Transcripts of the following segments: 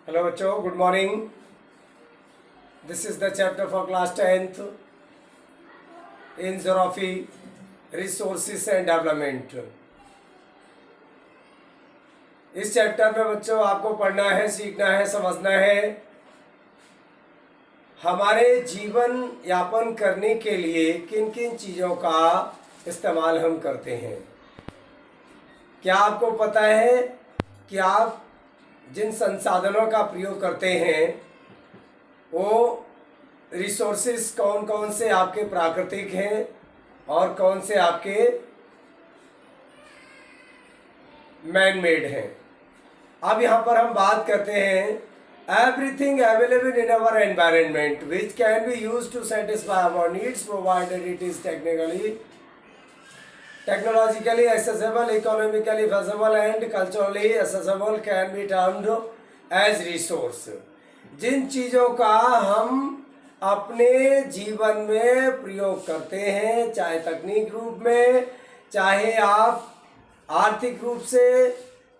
Hello बच्चों, good morning. This is the chapter for class 10th in geography, resources and development. इस chapter में बच्चों आपको पढ़ना है, सीखना है, समझना है हमारे जीवन यापन करने के लिए किन किन चीज़ों का इस्तेमाल हम करते हैं। क्या आपको पता है कि आप जिन संसाधनों का प्रयोग करते हैं वो रिसोर्सेस कौन कौन से आपके प्राकृतिक हैं और कौन से आपके मैन मेड हैं। अब यहाँ पर हम बात करते हैं everything available in our environment which can be use to satisfy our needs provided it is technologically accessible, economically feasible and culturally accessible can be termed as resource। जिन चीज़ों का हम अपने जीवन में प्रयोग करते हैं, चाहे तकनीक रूप में, चाहे आप आर्थिक रूप से,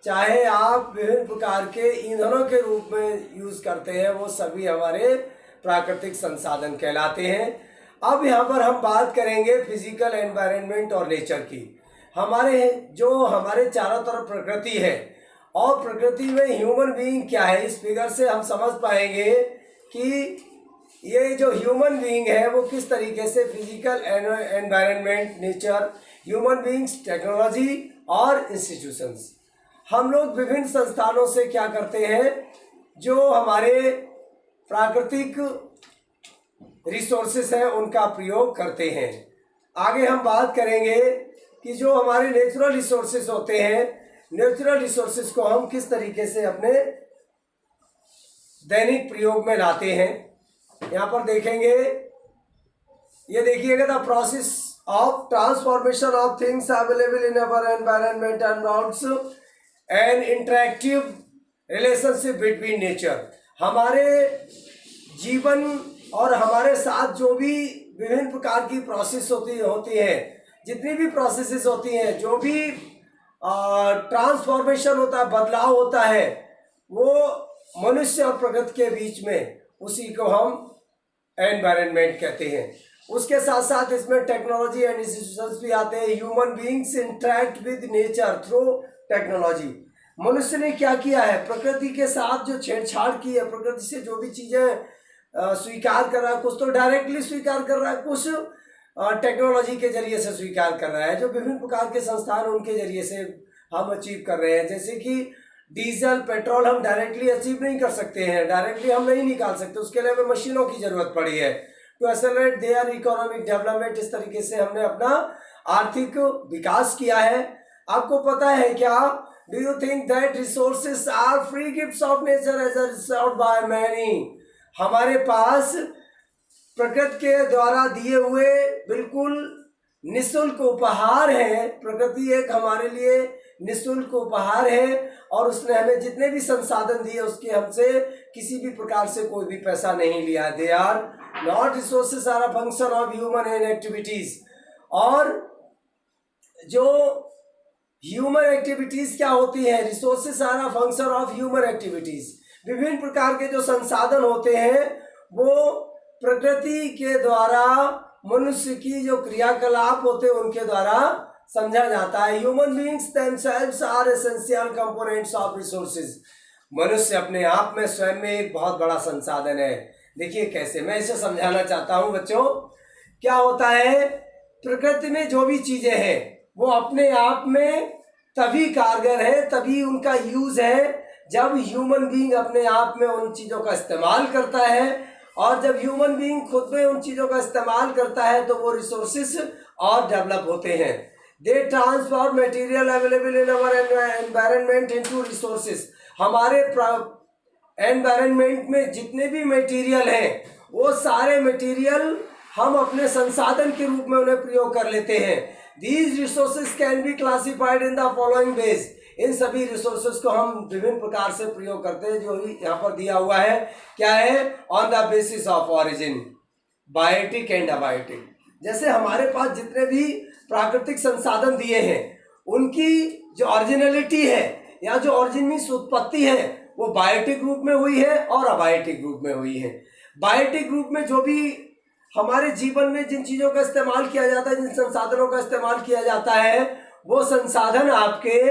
चाहे आप विभिन्न प्रकार के ईंधनों के रूप में यूज़ करते हैं, वो सभी हमारे प्राकृतिक संसाधन कहलाते हैं। अब यहाँ पर हम बात करेंगे फिजिकल एनवायरनमेंट और नेचर की। हमारे चारों तरफ प्रकृति है और प्रकृति में ह्यूमन बीइंग क्या है, इस फिगर से हम समझ पाएंगे कि ये जो ह्यूमन बीइंग है वो किस तरीके से physical environment, nature, human beings, technology और इंस्टीट्यूशंस। हम लोग विभिन्न संस्थानों से क्या करते हैं, जो हमारे प्राकृतिक रिसोर्सेस हैं उनका प्रयोग करते हैं। आगे हम बात करेंगे कि जो हमारे नेचुरल रिसोर्सेस होते हैं, नेचुरल रिसोर्सेस को हम किस तरीके से अपने दैनिक प्रयोग में लाते हैं। यहाँ पर देखेंगे, ये देखिएगा, the process of transformation of things available in our environment involves N interactive relationship between nature. हमारे जीवन और हमारे साथ जो भी विभिन्न प्रकार की प्रोसेस होती है, जितनी भी प्रोसेसेस होती हैं, जो भी ट्रांसफॉर्मेशन होता है, बदलाव होता है, वो मनुष्य और प्रकृति के बीच में, उसी को हम एनवायरनमेंट कहते हैं। उसके साथ साथ इसमें टेक्नोलॉजी एंड इंस्टीट्यूशंस भी आते हैं। Human beings interact with nature through technology. मनुष्य ने क्या किया है, प्रकृति के साथ जो छेड़छाड़ की है, प्रकृति से जो भी चीज़ें स्वीकार कर रहा है, कुछ तो डायरेक्टली स्वीकार कर रहा है, कुछ टेक्नोलॉजी के जरिए से स्वीकार कर रहा है। जो विभिन्न प्रकार के संस्थान उनके जरिए से हम अचीव कर रहे हैं। जैसे कि डीजल, पेट्रोल हम डायरेक्टली अचीव नहीं कर सकते हैं, डायरेक्टली हम नहीं निकाल सकते, उसके लिए हमें मशीनों की जरूरत पड़ी है to accelerate their economic development. इस तरीके से हमने अपना आर्थिक विकास किया है। आपको पता है क्या, do you think that resources are free gifts of nature as a reserved by many. हमारे पास प्रकृति के द्वारा दिए हुए बिल्कुल निःशुल्क उपहार हैं। प्रकृति एक हमारे लिए निःशुल्क उपहार है और उसने हमें जितने भी संसाधन दिए उसके हमसे किसी भी प्रकार से कोई भी पैसा नहीं लिया। They are not resources are a function of human and activities. और जो ह्यूमन एक्टिविटीज क्या होती है, resources are a function of human activities. विभिन्न प्रकार के जो संसाधन होते हैं वो प्रकृति के द्वारा मनुष्य की जो क्रियाकलाप होते हैं उनके द्वारा समझा जाता है। Human beings themselves are essential components of resources. मनुष्य अपने आप में स्वयं में एक बहुत बड़ा संसाधन है। देखिए कैसे, मैं इसे समझाना चाहता हूँ बच्चों। क्या होता है, प्रकृति में जो भी चीजें हैं वो अपने आप में तभी कारगर है, तभी उनका यूज है जब ह्यूमन बीइंग अपने आप में उन चीज़ों का इस्तेमाल करता है। और जब ह्यूमन बीइंग खुद में उन चीज़ों का इस्तेमाल करता है तो वो रिसोर्सेस और डेवलप होते हैं। They transform material available in our environment into resources. हमारे एनवायरनमेंट में जितने भी मटेरियल हैं वो सारे मटेरियल हम अपने संसाधन के रूप में उन्हें प्रयोग कर लेते हैं। These resources can be classified in the following ways. इन सभी रिसोर्सेज को हम विभिन्न प्रकार से प्रयोग करते हैं, जो भी यहाँ पर दिया हुआ है। क्या है, on the basis of origin, biotic and abiotic. जैसे हमारे पास जितने भी प्राकृतिक संसाधन दिए हैं उनकी जो ओरिजिनलिटी है या जो ओरिजिन मीन्स उत्पत्ति है वो बायोटिक रूप में हुई है और अबायोटिक रूप में हुई है। बायोटिक रूप में जो भी हमारे जीवन में जिन चीज़ों का इस्तेमाल किया जाता है, जिन संसाधनों का इस्तेमाल किया जाता है, वो संसाधन आपके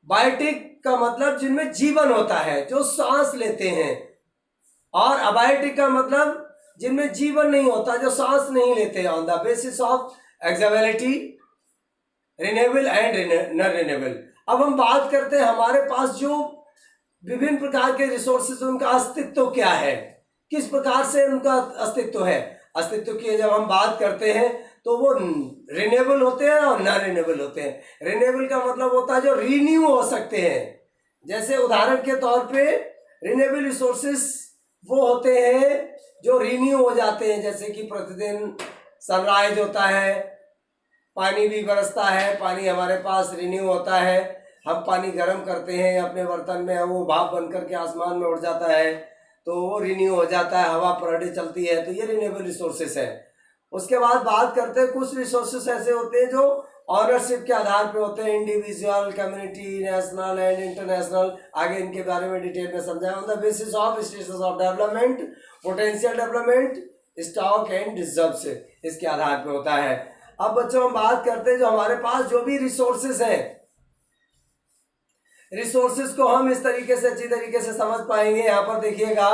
बायोटिक का मतलब जिनमें जीवन होता है, जो सांस लेते हैं, और अबायोटिक का मतलब जिनमें जीवन नहीं होता, जो सांस नहीं लेते। On the basis of accessibility, renewable and non renewable. अब हम बात करते हैं हमारे पास जो विभिन्न प्रकार के रिसोर्सेज, उनका अस्तित्व क्या है, किस प्रकार से उनका अस्तित्व है। अस्तित्व की जब हम बात करते हैं तो वो रिन्यूएबल होते हैं और नॉन रिन्यूएबल होते हैं। रिन्यूएबल का मतलब होता है जो रिन्यू हो सकते हैं। जैसे उदाहरण के तौर पे रिन्यूएबल रिसोर्सेज वो होते हैं जो रिन्यू हो जाते हैं, जैसे कि प्रतिदिन सनराइज होता है, पानी भी बरसता है, पानी हमारे पास रिन्यू होता है। हम पानी गर्म करते हैं अपने बर्तन में, वो भाप बन करके आसमान में उड़ जाता है तो वो रिन्यू हो जाता है, हवा पर डे चलती है, तो ये रिन्यूएबल रिसोर्सेस है। उसके बाद बात करते हैं कुछ रिसोर्सेस ऐसे होते हैं जो ऑनरशिप के आधार पे होते हैं, individual, community, national and international. आगे इनके बारे में डिटेल में समझाएं। On the basis of status of development, potential development, stock and reserve से इसके आधार पे होता है। अब बच्चों हम बात करते हैं जो हमारे पास जो भी रिसोर्सेस हैं, रिसोर्सेस को हम इस तरीके से अच्छी तरीके से समझ पाएंगे। यहाँ पर देखिएगा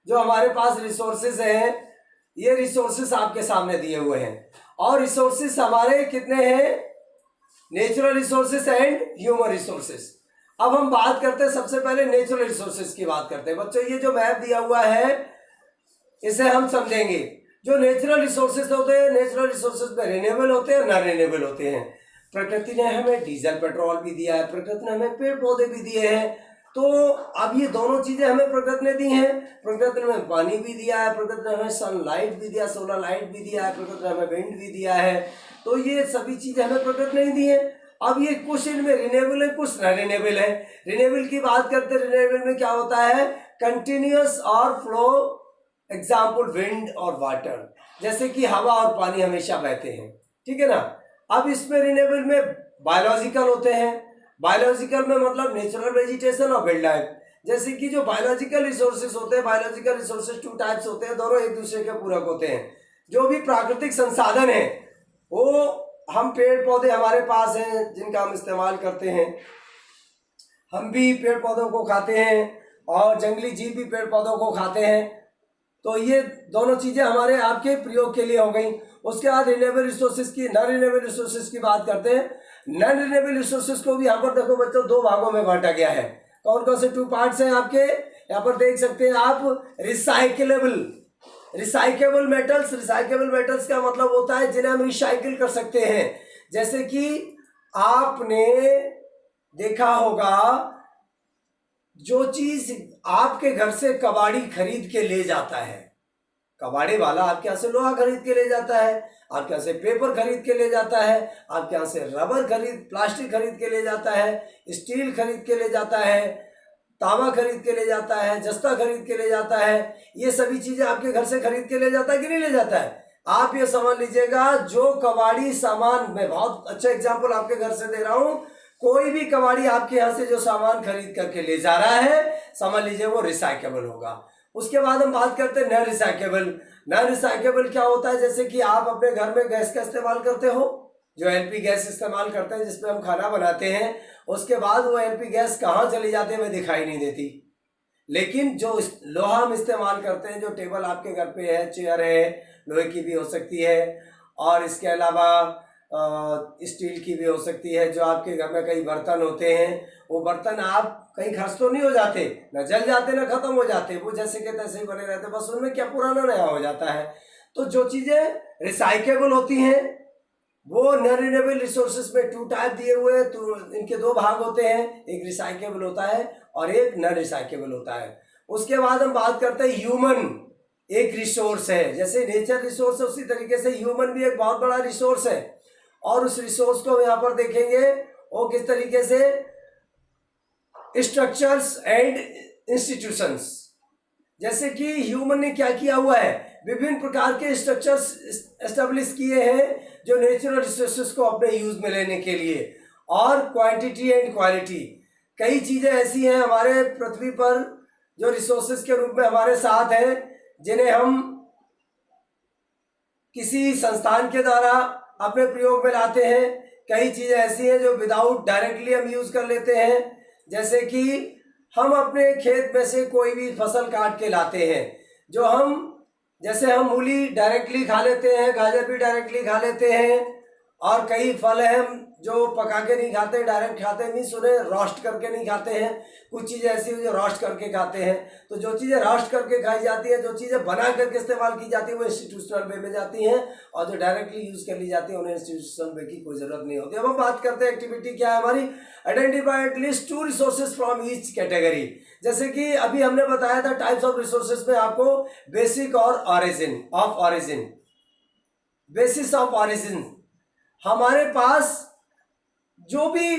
जो हमारे पास रिसोर्सेस हैं, ये रिसोर्सेस आपके सामने दिए हुए हैं, और रिसोर्सेस हमारे कितने हैं, natural resources and human resources. अब हम बात करते हैं सबसे पहले नेचुरल रिसोर्सेस की बात करते हैं। बच्चों ये जो मैप दिया हुआ है इसे हम समझेंगे। जो नेचुरल रिसोर्सेस होते हैं, नेचुरल रिसोर्सेस में रिन्यूएबल होते हैं, नॉन रिन्यूएबल होते हैं। प्रकृति ने हमें डीजल पेट्रोल भी दिया है, प्रकृति ने हमें पेड़ पौधे भी दिए हैं। तो अब ये दोनों चीजें हमें प्रकृति ने दी हैं। प्रकृति ने हमें पानी भी दिया है, प्रकृति ने हमें सनलाइट भी दिया, सोलर लाइट भी दिया है, प्रकृति ने हमें विंड भी दिया है। तो ये सभी चीजें हमें प्रकृति ने दी है। अब ये कुछ इनमें रिन्यूएबल है, कुछ नॉन रिन्यूएबल है। रिन्यूएबल की बात करते हैं, रिन्यूएबल में क्या होता है, कंटिन्यूअस और फ्लो, एग्जाम्पल विंड और वाटर, जैसे कि हवा और पानी हमेशा बहते हैं, ठीक है ना। अब इसमें रिन्यूएबल में बायोलॉजिकल होते हैं। बायोलॉजिकल में मतलब नेचुरल वेजिटेशन और वाइल्ड लाइफ। जैसे कि जो बायोलॉजिकल रिसोर्सेज होते हैं, बायोलॉजिकल रिसोर्सेज टू टाइप्स होते हैं, दोनों एक दूसरे के पूरक होते हैं। जो भी प्राकृतिक संसाधन है वो हम पेड़ पौधे हमारे पास हैं जिनका हम इस्तेमाल करते हैं, हम भी पेड़ पौधों को खाते हैं और जंगली जीव भी पेड़ पौधों को खाते हैं। तो ये दोनों चीजें हमारे आपके प्रयोग के लिए हो गई। उसके बाद रिन्यूएबल रिसोर्सेज की, नॉन रिन्यूएबल रिसोर्सेज की बात करते हैं। नॉन रिन्यूएबल रिसोर्सेज को भी यहाँ पर देखो बच्चों दो भागों में बांटा गया है। कौन कौन से टू पार्ट्स हैं आपके यहाँ पर देख सकते हैं आप। रिसाइकेलेबल, रिसाइकेबल मेटल्स। रिसाइकेबल मेटल्स का मतलब होता है जिन्हें हम रिसाइकिल कर सकते हैं। जैसे कि आपने देखा होगा जो चीज आपके घर से कबाड़ी खरीद के ले जाता है, कबाड़ी वाला आपके यहाँ से लोहा खरीद के ले जाता है, आपके यहाँ से पेपर खरीद के ले जाता है, आपके यहाँ से रबर प्लास्टिक खरीद के ले जाता है, स्टील खरीद के ले जाता है, तांबा खरीद के ले जाता है, जस्ता खरीद के ले जाता है। ये सभी चीजें आपके घर से खरीद के ले जाता है कि नहीं ले जाता है। आप ये समझ लीजिएगा जो कबाड़ी सामान, मैं बहुत अच्छा एग्जाम्पल आपके घर से दे रहा हूँ, कोई भी कबाड़ी आपके यहाँ से जो सामान खरीद करके ले जा रहा है, समझ लीजिए वो रिसाइकेबल होगा। उसके बाद हम बात करते हैं नॉन रिसाइकेबल। नॉन रिसाइकेबल क्या होता है, जैसे कि आप अपने घर में गैस का इस्तेमाल करते हो, जो एलपी गैस इस्तेमाल करते हैं जिसमें हम खाना बनाते हैं, उसके बाद वो एलपी गैस कहाँ चली जाती है हमें दिखाई नहीं देती। लेकिन जो लोहा हम इस्तेमाल करते हैं, जो टेबल आपके घर पे है, चेयर है, लोहे की भी हो सकती है, और इसके अलावा स्टील की भी हो सकती है। जो आपके घर में कई बर्तन होते हैं, वो बर्तन आप कहीं खर्च तो नहीं हो जाते, न जल जाते न खत्म हो जाते, वो जैसे के तैसे ही बने रहते, बस उनमें क्या पुराना नया हो जाता है। तो जो चीजें रिसाइकेबल होती हैं वो नॉन रिन्यूएबल रिसोर्सेज में टू टाइप दिए हुए हैं, तो इनके दो भाग होते हैं, एक रिसाइकेबल होता है और एक नॉन रिसाइकेबल होता है। उसके बाद हम बात करते हैं ह्यूमन एक रिसोर्स है। जैसे नेचर रिसोर्स है उसी तरीके से ह्यूमन भी एक बहुत बड़ा रिसोर्स है, और उस रिसोर्स को हम यहाँ पर देखेंगे वो किस तरीके से, स्ट्रक्चर्स एंड इंस्टीट्यूशंस। जैसे कि ह्यूमन ने क्या किया हुआ है, विभिन्न प्रकार के स्ट्रक्चर्स एस्टेब्लिश किए हैं जो नेचुरल रिसोर्सेज को अपने यूज में लेने के लिए, और क्वांटिटी एंड क्वालिटी, कई चीजें ऐसी हैं हमारे पृथ्वी पर जो रिसोर्सेज के रूप में हमारे साथ हैं, जिन्हें हम किसी संस्थान के द्वारा अपने प्रयोग में लाते हैं। कई चीजें ऐसी हैं जो विदाउट डायरेक्टली हम यूज कर लेते हैं, जैसे कि हम अपने खेत में से कोई भी फसल काट के लाते हैं, जो जैसे हम मूली डायरेक्टली खा लेते हैं, गाजर भी डायरेक्टली खा लेते हैं, और कई फल हैं जो पका के नहीं खाते, डायरेक्ट खाते नहीं, उन्हें रोस्ट करके नहीं खाते हैं। कुछ चीज़ें ऐसी हैं जो रोस्ट करके खाते हैं। तो जो चीज़ें रोस्ट करके खाई जाती हैं, जो चीज़ें बना करके इस्तेमाल की जाती है, वो इंस्टीट्यूशनल वे में जाती हैं, और जो डायरेक्टली यूज़ कर ली जाती है उन्हें इंस्टीट्यूशनल वे की कोई ज़रूरत नहीं होती। अब हम बात करते हैं एक्टिविटी क्या है हमारी, identify at least 2 resources from each category. जैसे कि अभी हमने बताया था टाइप्स ऑफ रिसोर्सेज में आपको बेसिक और ऑरिजिन। बेसिस ऑफ ऑरिजिन, हमारे पास जो भी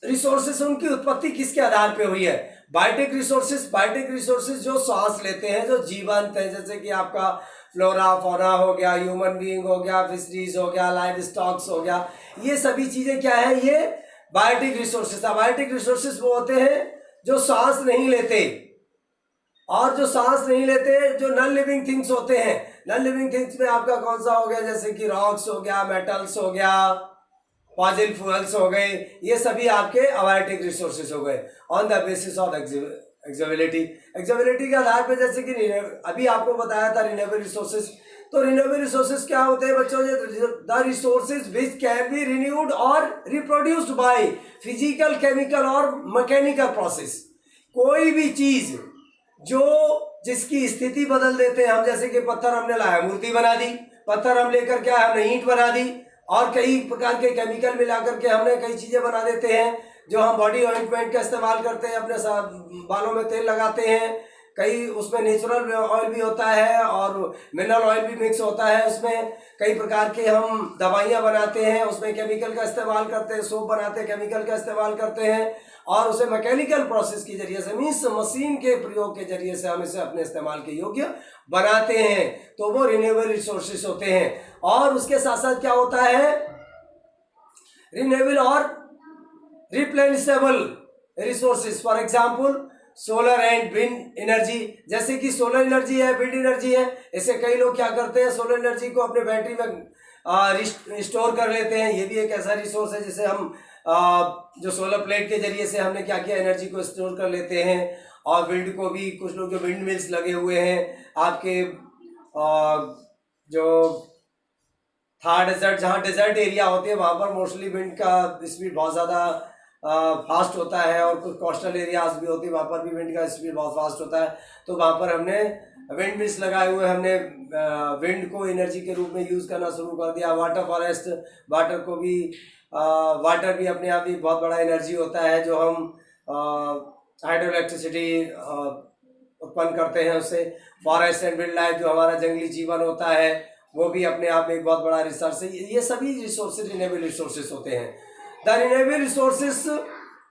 रिसोर्सेस उनकी उत्पत्ति किसके आधार पे हुई है। बायोटिक रिसोर्सेस जो सांस लेते हैं, जो जीवंत है, जैसे कि आपका फ्लोरा फौना हो गया, ह्यूमन बीइंग हो गया, फिशरीज हो गया, लाइव स्टॉक्स हो गया, ये सभी चीजें क्या है, ये बायोटिक रिसोर्सेस है। बायोटिक रिसोर्सेस वो होते हैं जो सांस नहीं लेते, और जो सांस नहीं लेते जो नॉन लिविंग थिंग्स होते हैं। नॉन लिविंग थिंग्स में आपका कौन सा हो गया, जैसे कि रॉक्स हो गया, मेटल्स हो गया, फॉसिल फ्यूल्स हो गए, ये सभी आपके अबायोटिक रिसोर्सेज हो गए। On the basis of accessibility के आधार पे, जैसे कि अभी आपको बताया था रिन्यूएबल रिसोर्सेज। तो रिन्यूएबल रिसोर्सेज क्या होते हैं बच्चों, the resources which can B renewed और रिप्रोड्यूस्ड बाय फिजिकल, केमिकल और मैकेनिकल प्रोसेस। कोई भी चीज जिसकी स्थिति बदल देते हैं हम, जैसे कि पत्थर हमने लाया, मूर्ति बना दी, पत्थर हम लेकर क्या हमने ईंट बना दी, और कई प्रकार के केमिकल मिलाकर के हमने कई चीजें बना देते हैं, जो हम बॉडी ऑइंटमेंट का इस्तेमाल करते हैं, अपने बालों में तेल लगाते हैं। कई उसमें नेचुरल ऑयल भी होता है और मिनरल ऑयल भी मिक्स होता है उसमें। कई प्रकार के हम दवाइयाँ बनाते हैं, उसमें केमिकल का इस्तेमाल करते हैं, सोप बनाते हैं, केमिकल का इस्तेमाल करते हैं, और उसे मैकेनिकल प्रोसेस के जरिए से, मीन्स मशीन के प्रयोग के जरिए से हम इसे अपने इस्तेमाल के योग्य बनाते हैं। तो वो रिन्यूएबल रिसोर्सेस होते हैं। और उसके साथ साथ क्या होता है, रिन्यूएबल और replenishable resources. For example solar and wind energy, जैसे कि सोलर एनर्जी है, विंड एनर्जी है, ऐसे कई लोग क्या करते हैं, सोलर एनर्जी को अपने बैटरी में स्टोर कर लेते हैं। ये भी एक ऐसा रिसोर्स है जिसे हम जो सोलर प्लेट के जरिए से हमने क्या किया, एनर्जी को स्टोर कर लेते हैं। और विंड को भी, कुछ लोग जो विंड मिल्स लगे हुए हैं आपके जो थार डेजर्ट, जहाँ डेजर्ट एरिया होते हैं, वहाँ पर मोस्टली विंड का स्पीड बहुत ज़्यादा फास्ट होता है, और कुछ कोस्टल एरियाज भी होती है, वहाँ पर भी विंड का स्पीड बहुत फास्ट होता है। तो वहाँ पर हमने विंड मिल्स लगाए हुए, हमने विंड को एनर्जी के रूप में यूज़ करना शुरू कर दिया। वाटर फॉरेस्ट, वाटर भी अपने आप ही बहुत बड़ा एनर्जी होता है, जो हम हाइड्रो इलेक्ट्रिसिटी उत्पन्न करते हैं उससे। फॉरेस्ट एंड विल्ड लाइफ, जो हमारा जंगली जीवन होता है, वो भी अपने आप में एक बहुत बड़ा रिसोर्स है। ये सभी रिसोर्सेज रिन्यूएबल रिसोर्सेज होते हैं। द रिन्यूएबल रिसोर्सेज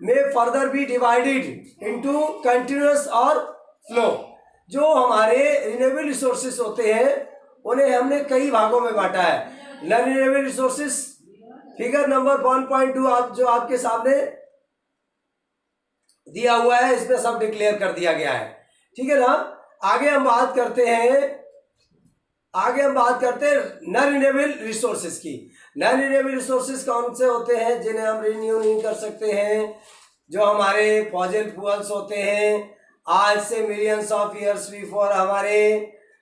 में further be divided into continuous और फ्लो। जो हमारे रिन्यूएबल रिसोर्सेज होते हैं उन्हें हमने कई भागों में बांटा है। Non renewable resources figure number 1.2 जो आपके सामने दिया हुआ है, इसमें सब डिक्लेयर कर दिया गया है, ठीक है ना। आगे हम बात करते हैं नॉन रिन्यूएबल रिसोर्सेज की। नॉन रिन्यूएबल रिसोर्सेज कौन से होते हैं जिन्हें हम रिन्यू नहीं कर सकते हैं, जो हमारे फॉसिल फ्यूल्स होते हैं। आज से मिलियंस ऑफ ईयर्स बिफोर हमारे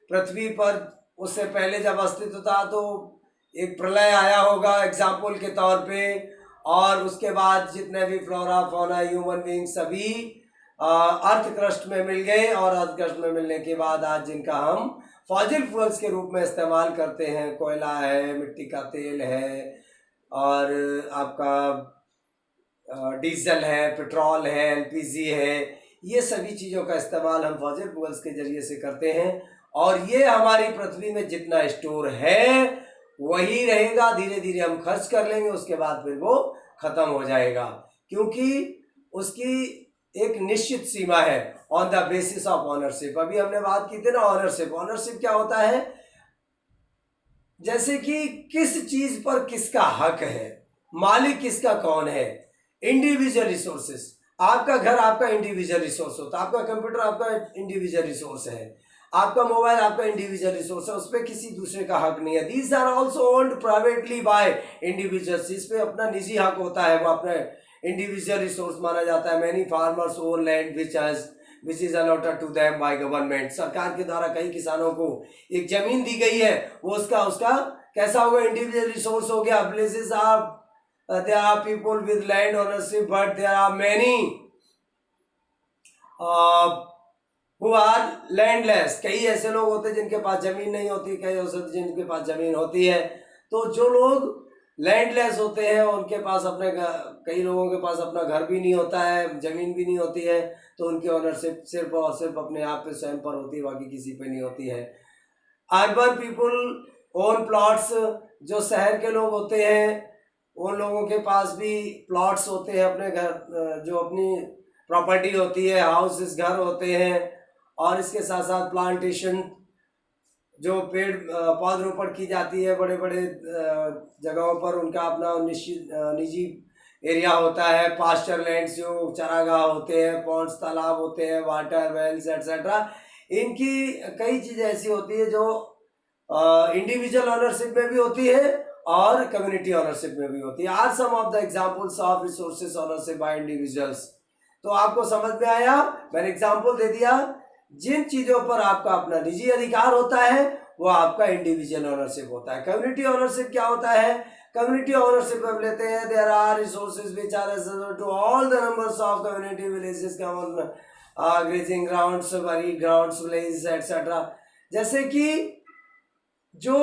पृथ्वी पर, उससे पहले जब अस्तित्व था तो एक प्रलय आया होगा एग्जाम्पल के तौर पे, और उसके बाद जितने भी फ्लोरा फौना ह्यूमन बीइंग सभी अर्थ क्रस्ट में मिल गए, और अर्थ क्रस्ट में मिलने के बाद आज जिनका हम फॉसिल फ्यूल्स के रूप में इस्तेमाल करते हैं, कोयला है, मिट्टी का तेल है, और आपका डीजल है, पेट्रोल है, एलपीजी है, ये सभी चीज़ों का इस्तेमाल हम फॉसिल फ्यूल्स के जरिए से करते हैं। और ये हमारी पृथ्वी में जितना स्टोर है वही रहेगा, धीरे धीरे हम खर्च कर लेंगे, उसके बाद फिर वो खत्म हो जाएगा, क्योंकि उसकी एक निश्चित सीमा है। On the basis of ownership, अभी हमने बात की थी ना ऑनरशिप। ऑनरशिप क्या होता है, जैसे कि किस चीज पर किसका हक है, मालिक किसका कौन है। इंडिविजुअल रिसोर्सेस, आपका घर आपका इंडिविजुअल रिसोर्स होता है, आपका कंप्यूटर आपका इंडिविजुअल रिसोर्स है, आपका मोबाइल आपका इंडिविजुअल रिसोर्स है, उस पर किसी दूसरे का हक नहीं है। These are also owned privately by individuals, इस पे अपना निजी हक होता है, वो अपना इंडिविजुअल रिसोर्स माना जाता है। Many farmers own land which is allotted to them by government, सरकार के द्वारा कई किसानों को एक जमीन दी गई है, वो उसका कैसा होगा, इंडिविजुअल रिसोर्स हो गया। Places are there are people with land ownership, but there are many who are landless, कई ऐसे लोग होते हैं जिनके पास जमीन नहीं होती, कई ऐसे जिनके पास जमीन होती है। तो जो लोग लैंडलेस होते हैं उनके पास अपने कई लोगों के पास अपना घर भी नहीं होता है, जमीन भी नहीं होती है, तो उनकी ओनरशिप सिर्फ और सिर्फ अपने आप पे स्वयं पर होती है, बाकी किसी पे नहीं होती है। अर्बन पीपुल ओन प्लॉट्स, जो शहर के लोग होते हैं उन लोगों के पास भी प्लॉट्स होते हैं, अपने घर जो अपनी प्रॉपर्टी होती है, हाउसेस घर होते हैं। और इसके साथ साथ प्लांटेशन, जो पेड़ पौधरोपण की जाती है बड़े बड़े जगहों पर, उनका अपना निश्चित निजी एरिया होता है। पास्चर लैंड्स, जो चरागाह होते हैं, पॉन्ड्स तालाब होते हैं, वाटर वेल्स एटसेट्रा, इनकी कई चीज़ें ऐसी होती है जो इंडिविजुअल ऑनरशिप में भी होती है और कम्युनिटी ऑनरशिप में भी होती है। Are some of the examples of resources ownership by individuals. तो आपको समझ में आया, मैंने एग्जांपल दे दिया। जिन चीजों पर आपका अपना निजी अधिकार होता है वो आपका इंडिविजुअल ऑनरशिप होता है। कम्युनिटी ऑनरशिप क्या होता है? कम्युनिटी ऑनरशिप हम लेते हैं, there are resources which are accessible to all the numbers of community villages, grazing grounds, buried grounds, village etcetera. जैसे कि जो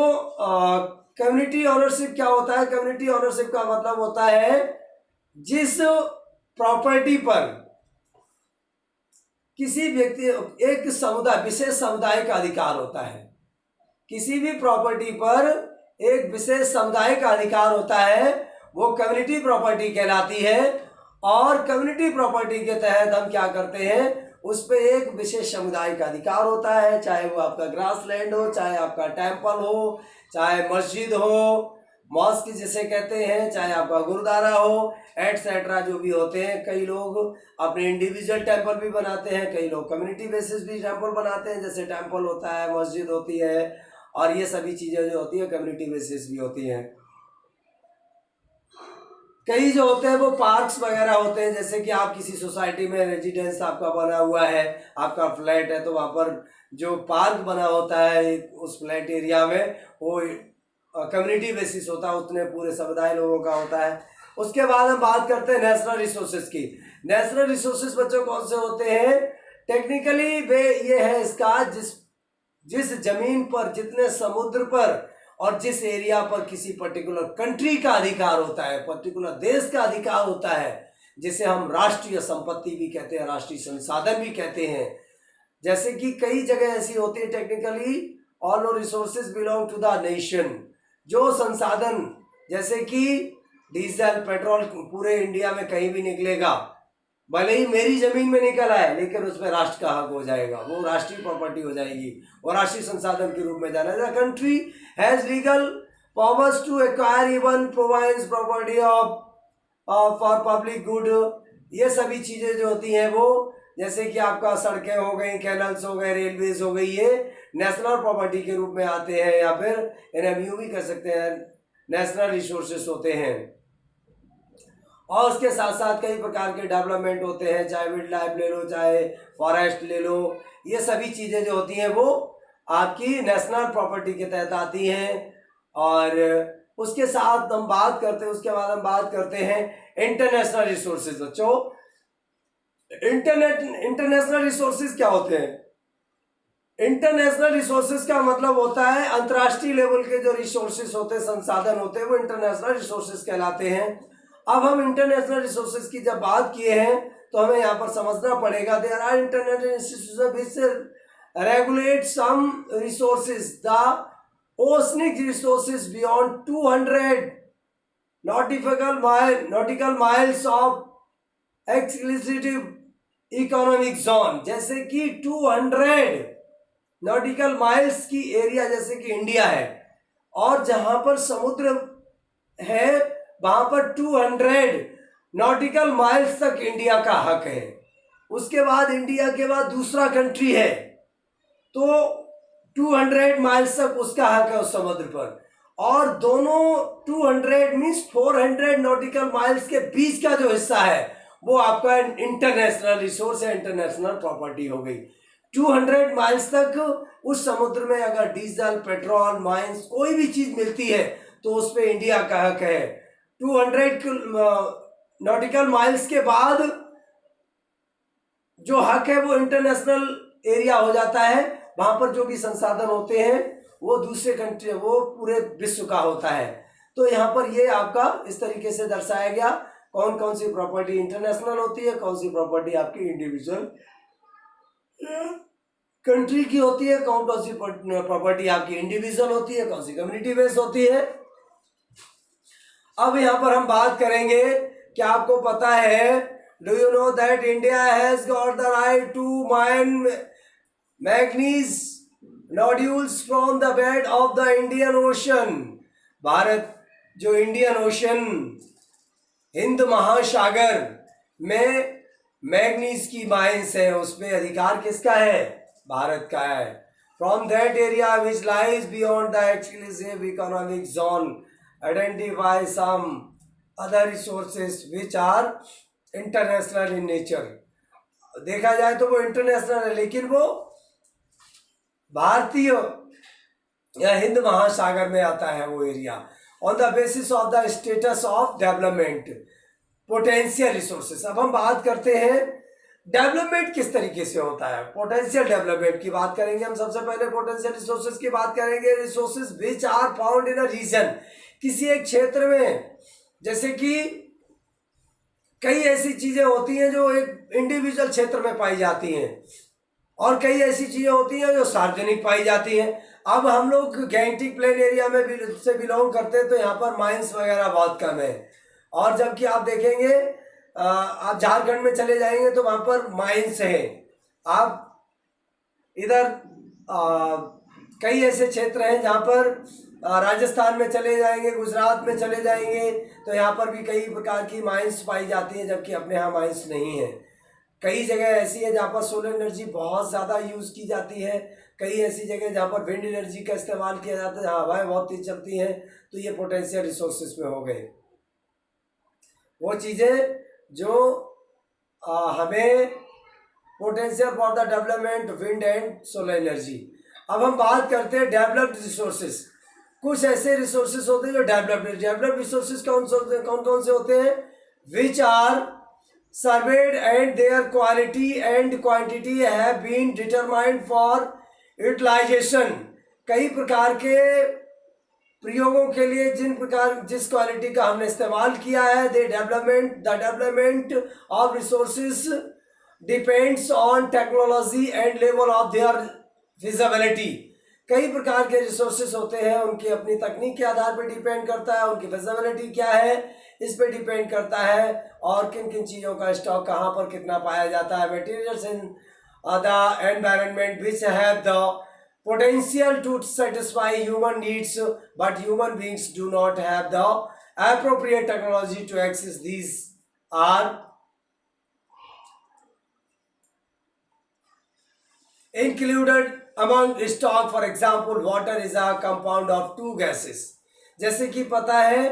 कम्युनिटी ऑनरशिप क्या होता है? कम्युनिटी ऑनरशिप का मतलब होता है जिस प्रॉपर्टी पर किसी व्यक्ति, एक समुदाय, विशेष समुदाय का अधिकार होता है। किसी भी प्रॉपर्टी पर एक विशेष समुदाय का अधिकार होता है, वो कम्युनिटी प्रॉपर्टी कहलाती है। और कम्युनिटी प्रॉपर्टी के तहत हम क्या करते हैं, उस पर एक विशेष समुदाय का अधिकार होता है, चाहे वो आपका ग्रास लैंड हो, चाहे आपका टेम्पल हो, चाहे मस्जिद हो, मॉस्क जिसे कहते हैं, चाहे आपका गुरुद्वारा हो एटसेट्रा, जो भी होते हैं। कई लोग अपने इंडिविजुअल टेम्पल भी बनाते हैं, कई लोग कम्युनिटी बेसिस भी टेम्पल बनाते हैं, जैसे टेम्पल होता है, मस्जिद होती है, और ये सभी चीज़ें जो होती है कम्युनिटी बेसिस भी होती हैं। कई जो होते हैं वो पार्क्स वगैरह होते हैं, जैसे कि आप किसी सोसाइटी में रेजिडेंस आपका बना हुआ है, आपका फ्लैट है, तो वहाँ पर जो पार्क बना होता है उस फ्लैट एरिया में, वो कम्युनिटी बेसिस होता है, उतने पूरे समुदाय लोगों का होता है। उसके बाद हम बात करते हैं नेशनल रिसोर्सेज की। नेशनल रिसोर्सेज बच्चों कौन से होते हैं? टेक्निकली वे ये है इसका, जिस जमीन पर, जितने समुद्र पर और जिस एरिया पर किसी पर्टिकुलर कंट्री का अधिकार होता है, पर्टिकुलर देश का अधिकार होता है, जिसे हम राष्ट्रीय संपत्ति भी कहते हैं, राष्ट्रीय संसाधन भी कहते हैं। जैसे कि कई जगह ऐसी होती है, technically all resources belong to the nation. जो संसाधन, जैसे कि डीजल पेट्रोल पूरे इंडिया में कहीं भी निकलेगा, भले ही मेरी जमीन में निकल आए, लेकिन उसमें राष्ट्र का हक हो जाएगा, वो राष्ट्रीय प्रॉपर्टी हो जाएगी, और राष्ट्रीय संसाधन के रूप में जाना जाएगा। Country has legal powers to acquire even provides property of for public good. ये सभी चीजें जो होती हैं वो, जैसे कि आपका सड़कें हो गई, कैनल्स हो गए, रेलवेज हो गई, ये नेशनल प्रॉपर्टी के रूप में आते हैं, या फिर इन्हें यूं भी कर सकते हैं, नेशनल रिसोर्सेस होते हैं। और उसके साथ साथ कई प्रकार के डेवलपमेंट होते हैं, चाहे वाइल्ड लाइफ ले लो, चाहे फॉरेस्ट ले लो, ये सभी चीज़ें जो होती हैं वो आपकी नेशनल प्रॉपर्टी के तहत आती हैं। और उसके साथ हम बात करते हैं, उसके बाद हम बात करते हैं इंटरनेशनल रिसोर्सेज। बच्चों, इंटरनेशनल रिसोर्सेज क्या होते हैं? इंटरनेशनल रिसोर्सेज का मतलब होता है अंतर्राष्ट्रीय लेवल के जो रिसोर्सेज होते हैं, संसाधन होते हैं, वो इंटरनेशनल रिसोर्सेज कहलाते हैं। अब हम इंटरनेशनल रिसोर्सेज की जब बात किए हैं तो हमें यहाँ पर समझना पड़ेगा, there are international institutions which regulate some resources, the oceanic resources beyond 200 nautical miles of exclusive economic zone. जैसे कि 200 नॉटिकल माइल्स की एरिया, जैसे कि इंडिया है, और जहां पर समुद्र है वहां पर 200 नॉटिकल माइल्स तक इंडिया का हक है। उसके बाद इंडिया के बाद दूसरा कंट्री है तो 200 माइल्स तक उसका हक है उस समुद्र पर, और दोनों 200 मीन्स 400 नॉटिकल माइल्स के बीच का जो हिस्सा है वो आपका इंटरनेशनल रिसोर्स है, इंटरनेशनल प्रॉपर्टी हो गई। 200 माइल्स तक उस समुद्र में अगर डीजल, पेट्रोल, माइंस कोई भी चीज मिलती है तो उस पर इंडिया का हक है। 200 नॉटिकल माइल्स के बाद जो हक है वो इंटरनेशनल एरिया हो जाता है, वहां पर जो भी संसाधन होते हैं वो दूसरे कंट्री, वो पूरे विश्व का होता है। तो यहाँ पर ये आपका इस तरीके से दर्शाया गया कौन कौन सी प्रॉपर्टी इंटरनेशनल होती है, कौन सी प्रॉपर्टी आपकी इंडिविजुअल कंट्री की होती है, कौन कौन सी प्रॉपर्टी आपकी इंडिविजुअल होती है, कौन सी कम्युनिटी बेस्ड होती है। अब यहाँ पर हम बात करेंगे, क्या आपको पता है, do you know that India has got the right to mine manganese nodules from the bed of the Indian Ocean. Bharat जो इंडियन ओशन, हिंद महासागर में मैग्नीज की माइंस है, उसमें अधिकार किसका है, भारत का है। From that area which lies beyond the exclusive economic zone identify some other resources which are international in nature. देखा जाए तो वो इंटरनेशनल है लेकिन वो भारतीय या हिंद महासागर में आता है वो area. On the basis of the status of development potential resources. अब हम बात करते हैं डेवलपमेंट किस तरीके से होता है। पोटेंशियल डेवलपमेंट की बात करेंगे हम। सबसे पहले पोटेंशियल रिसोर्सेज की बात करेंगे। Resources which are found in a region, किसी एक क्षेत्र में, जैसे कि कई ऐसी चीजें होती हैं जो एक इंडिविजुअल क्षेत्र में पाई जाती हैं और कई ऐसी चीजें होती हैं जो सार्वजनिक पाई जाती हैं। अब हम लोग गैंगटिक प्लेन एरिया में भी से बिलोंग करते हैं तो यहाँ पर माइंस वगैरह बहुत कम है, और जबकि आप देखेंगे आप झारखंड में चले जाएंगे तो वहाँ पर माइंस है। आप इधर कई ऐसे क्षेत्र हैं जहाँ पर राजस्थान में चले जाएंगे, गुजरात में चले जाएंगे तो यहाँ पर भी कई प्रकार की माइंस पाई जाती हैं, जबकि अपने यहाँ माइंस नहीं है। कई जगह ऐसी है जहाँ पर सोलर एनर्जी बहुत ज़्यादा यूज़ की जाती है, कई ऐसी जगह जहाँ पर विंड एनर्जी का इस्तेमाल किया जाता है, जहाँ हवाएं बहुत तेज चलती हैं। तो ये पोटेंशियल रिसोर्सेज में हो गए वो चीज़ें जो हमें potential for the development wind and solar energy. अब हम बात करते हैं डेवलप्ड रिसोर्सेज। कुछ ऐसे रिसोर्सेज होते हैं जो डेवलप्ड रिसोर्सेज कौन कौन से होते हैं, which are surveyed and their quality and quantity have been determined for utilization। कई प्रकार के प्रयोगों के लिए जिस क्वालिटी का हमने इस्तेमाल किया है, the development of resources depends on technology and level of their feasibility. कई प्रकार के रिसोर्सेज होते हैं, उनकी अपनी तकनीक के आधार पर डिपेंड करता है, उनकी फिजिबिलिटी क्या है इस पे डिपेंड करता है, और किन किन चीज़ों का स्टॉक कहाँ पर कितना पाया जाता है। Materials in the environment which have the potential to satisfy human needs but human beings do not have the appropriate technology to access these are included among stock। for example water is a compound of two gases। जैसे कि पता है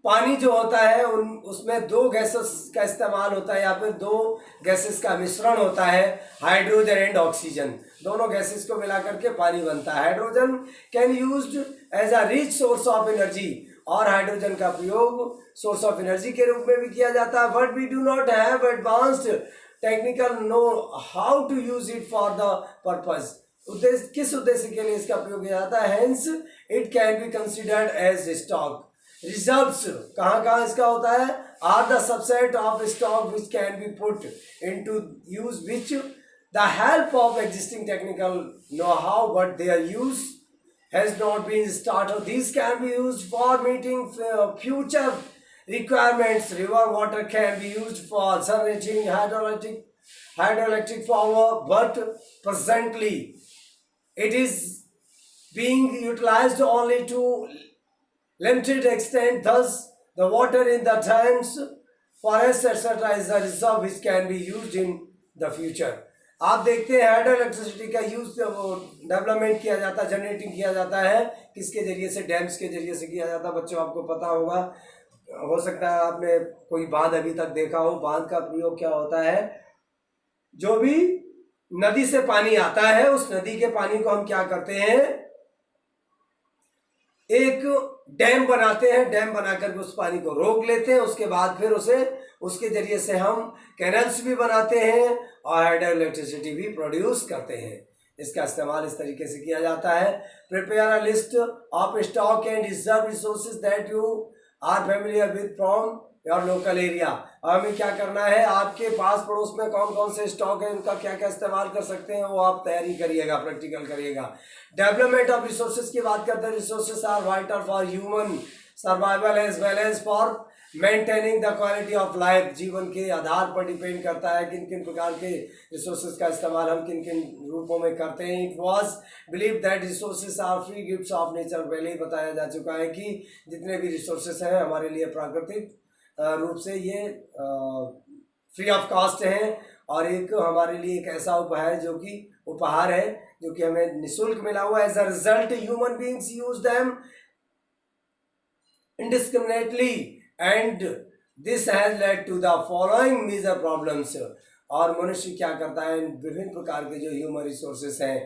पानी जो होता है उसमें दो गैसेस का इस्तेमाल होता है, या फिर दो गैसेस का मिश्रण होता है, हाइड्रोजन एंड ऑक्सीजन। दोनों गैसेस को मिला करके पानी बनता है। Hydrogen can used as a rich source of energy, और हाइड्रोजन का प्रयोग सोर्स ऑफ एनर्जी के रूप में भी किया जाता है। But we do not have advanced technical know how to use it for the purpose. उद्देश्य, किस उद्देश्य के लिए इसका प्रयोग किया जाता है, hence it can be considered as stock. Reserves कहाँ कहाँ इसका होता है, are the subset of stock which can be put into use which the help of existing technical know how but their use has not been started। These can be used for meeting future requirements। River water can be used for generating hydroelectric power, but presently it is being utilized only to limited extent। Thus the water in the dams forest etcetera is the reserve which can be used in the future. आप देखते हैं hydro electricity का use वो development किया जाता है, generating किया जाता है किसके जरिए से, डैम्स के जरिए से किया जाता है। बच्चों आपको पता होगा, हो सकता है आपने कोई बांध अभी तक देखा हो। बांध का प्रयोग क्या होता है, जो भी नदी से पानी आता है उस नदी के पानी को हम क्या करते हैं, एक डैम बनाते हैं, डैम बनाकर उस पानी को रोक लेते हैं, उसके बाद फिर उसे उसके जरिए से हम कैनल्स भी बनाते हैं और हाइड्रो इलेक्ट्रिसिटी भी प्रोड्यूस करते हैं। इसका इस्तेमाल इस तरीके से किया जाता है। Prepare a list of stock and reserve resources that you are familiar with from your local area. हमें क्या करना है, आपके पास पड़ोस में कौन कौन से स्टॉक है, उनका क्या क्या इस्तेमाल कर सकते हैं, वो आप तैयारी करिएगा, प्रैक्टिकल करिएगा। डेवलपमेंट ऑफ रिसोर्सेज की बात करते हैं। Resources are vital for human survival as well as for maintaining the quality of life. जीवन के आधार पर डिपेंड करता है किन किन प्रकार के रिसोर्सेज का इस्तेमाल हम किन किन रूपों में करते हैं। It was believe that resources are free gifts of nature. पहले ही बताया जा चुका है कि जितने भी रिसोर्सेज हैं हमारे लिए प्राकृतिक रूप से ये फ्री ऑफ कॉस्ट हैं, और एक हमारे लिए एक ऐसा उपहार है जो कि हमें निःशुल्क मिला हुआ है। As a result human beings use them indiscriminately and this has led to the following major problems। और मनुष्य क्या करता है, विभिन्न प्रकार के जो ह्यूमन रिसोर्सेस हैं,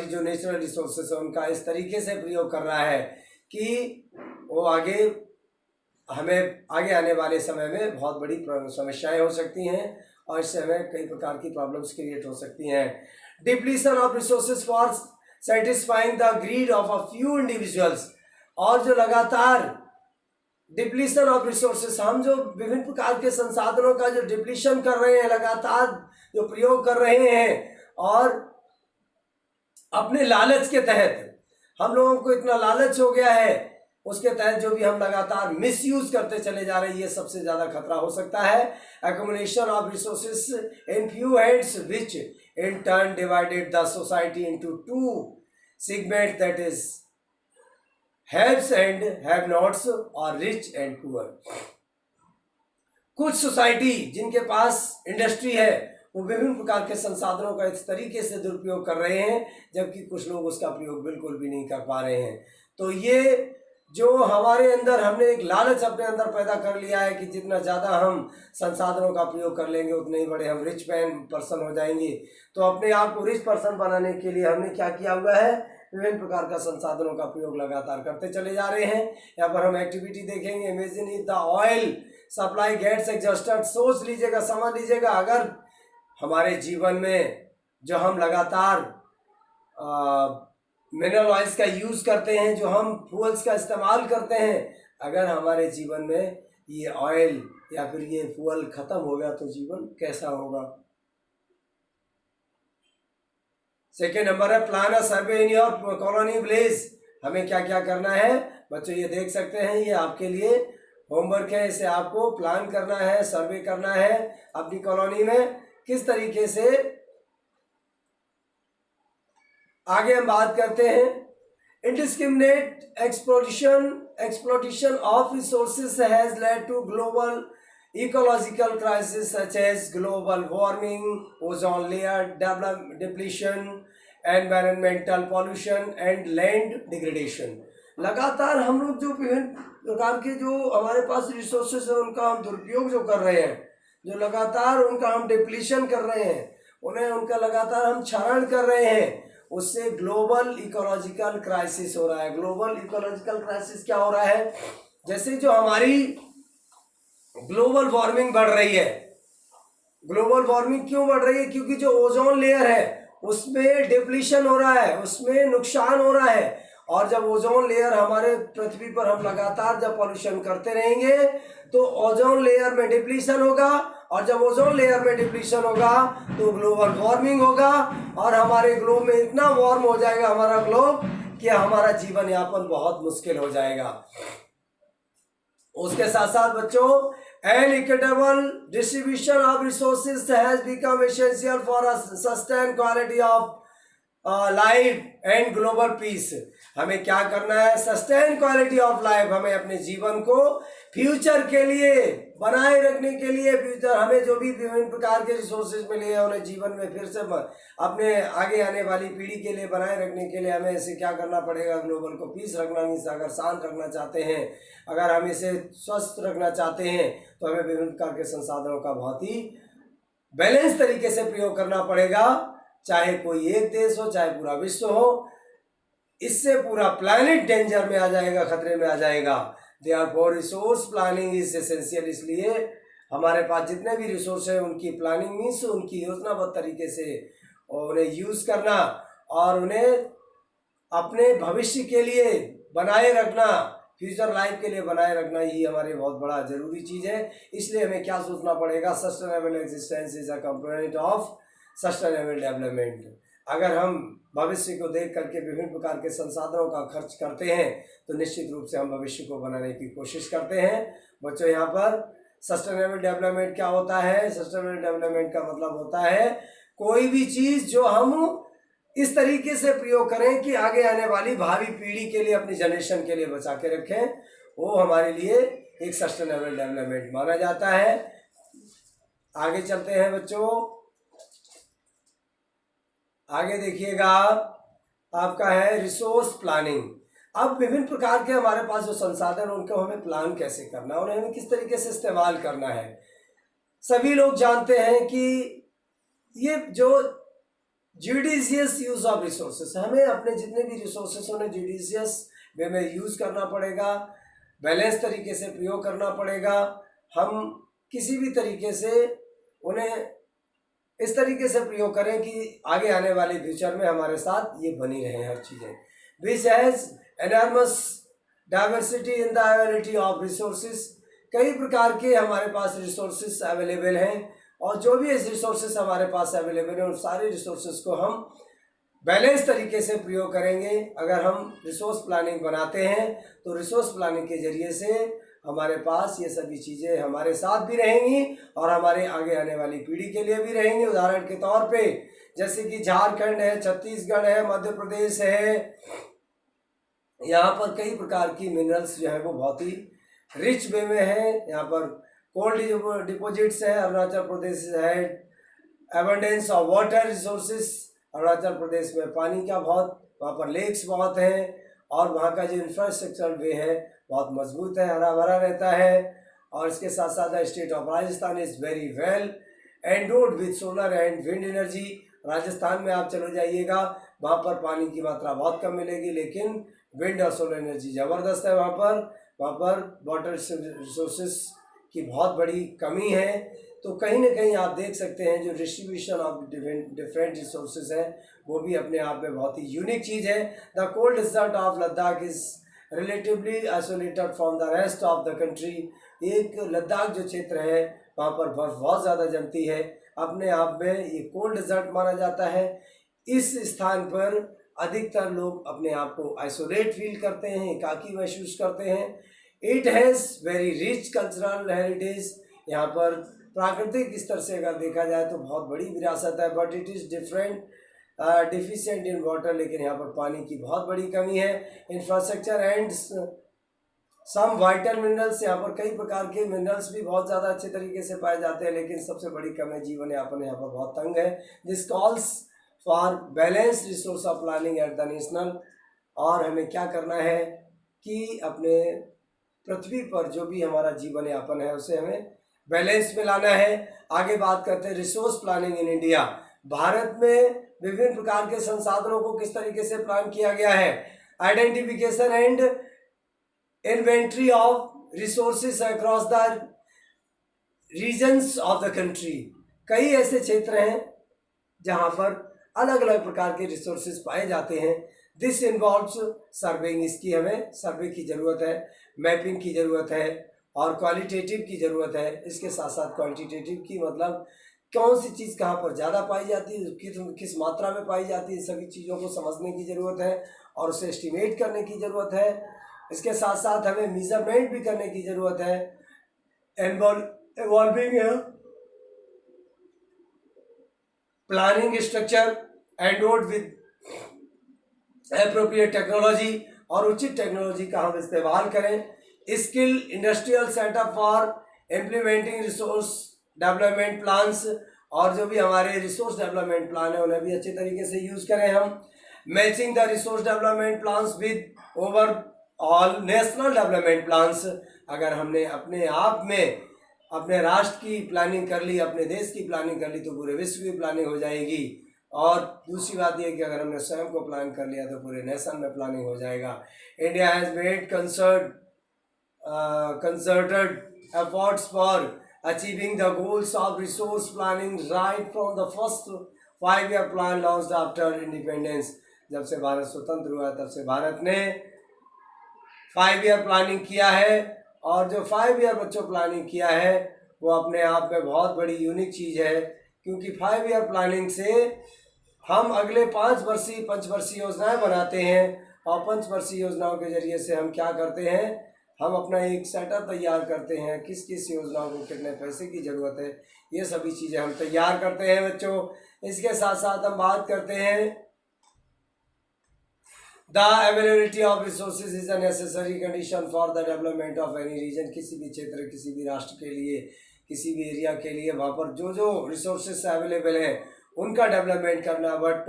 जो नेचुरल रिसोर्सेस हैं, उनका इस तरीके से प्रयोग कर रहा है कि वो हमें आगे आने वाले समय में बहुत बड़ी समस्याएं हो सकती हैं और इससे हमें कई प्रकार की प्रॉब्लम्स क्रिएट हो सकती हैं। Depletion of resources for satisfying the greed of a few individuals. और जो लगातार डिप्लीशन ऑफ रिसोर्सेस, हम जो विभिन्न प्रकार के संसाधनों का जो डिप्लीशन कर रहे हैं, लगातार जो प्रयोग कर रहे हैं, और अपने लालच के तहत हम लोगों को इतना लालच हो गया है, उसके तहत जो भी हम लगातार मिसयूज करते चले जा रहे हैं, ये सबसे ज्यादा खतरा हो सकता है। Accumulation of resources in few hands which in turn divided the society into two segment, that is haves and have nots और रिच एंड पुअर। कुछ सोसाइटी जिनके पास इंडस्ट्री है वो विभिन्न प्रकार के संसाधनों का इस तरीके से दुरुपयोग कर रहे हैं, जबकि कुछ लोग उसका प्रयोग बिल्कुल भी नहीं कर पा रहे हैं। तो ये जो हमारे अंदर हमने एक लालच अपने अंदर पैदा कर लिया है कि जितना ज़्यादा हम संसाधनों का प्रयोग कर लेंगे उतने ही बड़े हम रिच पर्सन हो जाएंगे। तो अपने आप को रिच पर्सन बनाने के लिए हमने क्या किया हुआ है, विभिन्न प्रकार का संसाधनों का प्रयोग लगातार करते चले जा रहे हैं। यहाँ पर हम एक्टिविटी देखेंगे। Imagine if the oil supply gets exhausted. सोच लीजिएगा, समझ लीजिएगा, अगर हमारे जीवन में जो हम लगातार मिनरल ऑयल्स का यूज़ करते हैं, जो हम फ्यूल्स का इस्तेमाल करते हैं, अगर हमारे जीवन में ये ऑयल या फिर ये फ्यूल ख़त्म हो गया तो जीवन कैसा होगा। सेकेंड नंबर है plan a survey in your colony village. हमें क्या क्या करना है बच्चों, ये देख सकते हैं, ये आपके लिए होमवर्क है। इसे आपको प्लान करना है, सर्वे करना है अपनी कॉलोनी में किस तरीके से। आगे हम बात करते हैं। Indiscriminate exploitation of resources has led to global ecological crisis such as global warming, ozone layer depletion, environmental pollution and land degradation। लगातार हम लोग जो विभिन्न प्रकार के जो हमारे पास रिसोर्सेज है उनका हम दुरुपयोग जो कर रहे हैं, जो लगातार उनका हम डिप्लीशन कर रहे हैं, उनका लगातार हम क्षरण कर रहे हैं, उससे ग्लोबल इकोलॉजिकल क्राइसिस हो रहा है। ग्लोबल इकोलॉजिकल क्राइसिस क्या हो रहा है, जैसे जो हमारी ग्लोबल वार्मिंग बढ़ रही है। ग्लोबल वार्मिंग क्यों बढ़ रही है, क्योंकि जो ओजोन लेयर है उसमें डिप्लीशन हो रहा है, उसमें नुकसान हो रहा है। और जब ओजोन लेयर हमारे पृथ्वी पर हम लगातार जब पॉल्यूशन करते रहेंगे तो ओजोन लेयर में डिप्लीशन होगा, और जब ओजोन लेयर में डिप्लीशन होगा तो ग्लोबल वार्मिंग होगा, और हमारे ग्लोब में इतना वार्म हो जाएगा हमारा ग्लोब कि हमारा जीवन यापन बहुत मुश्किल हो जाएगा। उसके साथ साथ बच्चों, an equitable distribution of resources has become essential for a sustained quality of life and global peace। हमें क्या करना है, सस्टेन क्वालिटी ऑफ लाइफ, हमें अपने जीवन को फ्यूचर के लिए बनाए रखने के लिए फ्यूचर हमें जो भी विभिन्न प्रकार के रिसोर्सेज मिले हैं उन्हें जीवन में फिर से अपने आगे आने वाली पीढ़ी के लिए बनाए रखने के लिए हमें इसे क्या करना पड़ेगा, ग्लोबल को पीस रखना, मीन्स अगर शांत रखना चाहते हैं, अगर हम इसे स्वस्थ रखना चाहते हैं तो हमें विभिन्न प्रकार के संसाधनों का बहुत ही बैलेंस तरीके से प्रयोग करना पड़ेगा, चाहे कोई एक देश हो चाहे पूरा विश्व हो। इससे पूरा प्लैनेट डेंजर में आ जाएगा, खतरे में आ जाएगा। Therefore resource planning is essential. इसलिए हमारे पास जितने भी रिसोर्स हैं उनकी प्लानिंग मीन्स उनकी योजनाबद्ध तरीके से उन्हें यूज करना और उन्हें अपने भविष्य के लिए बनाए रखना, फ्यूचर लाइफ के लिए बनाए रखना, यही हमारे बहुत बड़ा जरूरी चीज़ है। इसलिए हमें क्या सोचना पड़ेगा, sustainable existence is a component of sustainable development. अगर हम भविष्य को देख करके विभिन्न प्रकार के संसाधनों का खर्च करते हैं तो निश्चित रूप से हम भविष्य को बनाने की कोशिश करते हैं। बच्चों, यहाँ पर सस्टेनेबल डेवलपमेंट क्या होता है? सस्टेनेबल डेवलपमेंट का मतलब होता है कोई भी चीज़ जो हम इस तरीके से प्रयोग करें कि आगे आने वाली भावी पीढ़ी के लिए, अपनी जनरेशन के लिए बचा के रखें, वो हमारे लिए एक सस्टेनेबल डेवलपमेंट माना जाता है। आगे चलते हैं बच्चों, आगे देखिएगा, आपका है रिसोर्स प्लानिंग। अब विभिन्न प्रकार के हमारे पास जो संसाधन उनको हमें प्लान कैसे करना है, उन्हें हमें किस तरीके से इस्तेमाल करना है। सभी लोग जानते हैं कि ये जो जुडिशियस यूज ऑफ रिसोर्सेस, हमें अपने जितने भी रिसोर्सेस उन्हें जुडिशियस वे में यूज करना पड़ेगा, बैलेंस तरीके से प्रयोग करना पड़ेगा। हम किसी भी तरीके से उन्हें इस तरीके से प्रयोग करें कि आगे आने वाले फ्यूचर में हमारे साथ ये बनी रहे हर चीज़ें। Which has enormous diversity in the availability of resources. कई प्रकार के हमारे पास रिसोर्सेज अवेलेबल हैं और जो भी इस रिसोर्सेज हमारे पास अवेलेबल हैं उन सारे रिसोर्सेज को हम बैलेंस तरीके से प्रयोग करेंगे। अगर हम रिसोर्स प्लानिंग बनाते हैं तो रिसोर्स प्लानिंग के जरिए से हमारे पास ये सभी चीज़ें हमारे साथ भी रहेंगी और हमारे आगे आने वाली पीढ़ी के लिए भी रहेंगी। उदाहरण के तौर पे जैसे कि झारखंड है, छत्तीसगढ़ है, मध्य प्रदेश है, यहाँ पर कई प्रकार की मिनरल्स जो है वो बहुत ही रिच वे में है। यहाँ पर कोल्ड डिपॉजिट्स है, अरुणाचल प्रदेश है, abundance of water resources, Arunachal Pradesh में पानी का बहुत, वहाँ पर लेक्स बहुत हैं और वहाँ का जो इंफ्रास्ट्रक्चर वे है बहुत मजबूत है, हरा भरा रहता है। और इसके साथ साथ the state of Rajasthan is very well endowed with solar and wind energy. Rajasthan में आप चले जाइएगा, वहाँ पर पानी की मात्रा बहुत कम मिलेगी लेकिन विंड और सोलर एनर्जी ज़बरदस्त है। वहाँ पर वाटर रिसोर्सेज की बहुत बड़ी कमी है। तो कहीं ना कहीं आप देख सकते हैं जो डिस्ट्रीब्यूशन ऑफ डिफरेंट रिसोर्सेज है वो भी अपने आप में बहुत ही यूनिक चीज़ है। The cold desert of Ladakh is relatively isolated from the rest of the country. एक लद्दाख जो क्षेत्र है वहाँ पर बर्फ बहुत ज़्यादा जमती है, अपने आप में ये कोल्ड डेजर्ट माना जाता है। इस स्थान पर अधिकतर लोग अपने आप को आइसोलेट फील करते हैं, एकाकी महसूस करते हैं। It has very rich cultural heritage. यहाँ पर प्राकृतिक स्तर से अगर देखा जाए तो बहुत बड़ी विरासत है, but it is deficient in water. लेकिन यहाँ पर पानी की बहुत बड़ी कमी है। Infrastructure and some vital minerals, यहाँ पर कई प्रकार के मिनरल्स भी बहुत ज़्यादा अच्छे तरीके से पाए जाते हैं, लेकिन सबसे बड़ी कमी जीवन यापन यहाँ पर बहुत तंग है। This calls for balance resource of planning at the national. और हमें क्या करना है कि अपने पृथ्वी पर जो भी हमारा जीवन यापन है उसे हमें बैलेंस में लाना है। आगे बात करते हैं resource planning in India. Bharat में विभिन्न प्रकार के संसाधनों को किस तरीके से प्लान किया गया है। Identification and inventory of resources across the regions of the country. कई ऐसे क्षेत्र हैं जहां पर अलग अलग प्रकार के रिसोर्सेज पाए जाते हैं। दिस इन्वॉल्व्स सर्वेइंग, इसकी हमें सर्वे की ज़रूरत है, मैपिंग की ज़रूरत है और क्वालिटेटिव की ज़रूरत है। इसके साथ साथ क्वांटिटेटिव की मतलब कौन सी चीज़ कहाँ पर ज़्यादा पाई जाती है, किस मात्रा में पाई जाती है, सभी चीज़ों को समझने की ज़रूरत है और उसे एस्टिमेट करने की ज़रूरत है। इसके साथ साथ हमें मेजरमेंट भी करने की ज़रूरत है। Involving planning structure endowed with appropriate technology, और उचित टेक्नोलॉजी का हम इस्तेमाल करें। Skill industrial setup for implementing resource development plans, और जो भी हमारे रिसोर्स डेवलपमेंट प्लान है उन्हें भी अच्छे तरीके से यूज़ करें हम। Matching the resource development plans with over all national development plans. अगर हमने अपने आप में अपने राष्ट्र की प्लानिंग कर ली, अपने देश की प्लानिंग कर ली, तो पूरे विश्व की प्लानिंग हो जाएगी। और दूसरी बात यह कि अगर हमने स्वयं को प्लान कर लिया तो पूरे नेशन में प्लानिंग हो जाएगा। India has made concerted efforts for achieving the goals of resource planning right from the first 5-year plan launched after independence। जब से भारत स्वतंत्र हुआ तब से भारत ने 5 ईयर प्लानिंग किया है, और जो 5 ईयर बच्चों प्लानिंग किया है वो अपने आप में बहुत बड़ी यूनिक चीज़ है, क्योंकि 5 ईयर प्लानिंग से हम अगले 5 वर्षीय पंचवर्षीय योजनाएं बनाते हैं, और पंचवर्षीय योजनाओं के जरिए से हम क्या करते हैं, हम अपना एक सेटअप तैयार करते हैं, किस किस योजनाओं को कितने पैसे की ज़रूरत है, ये सभी चीज़ें हम तैयार करते हैं बच्चों। इसके साथ साथ हम बात करते हैं the availability of resources is a necessary condition for the development of any region. किसी भी क्षेत्र, किसी भी राष्ट्र के लिए, किसी भी एरिया के लिए वहाँ पर जो जो रिसोर्सेज अवेलेबल हैं उनका डेवलपमेंट करना, but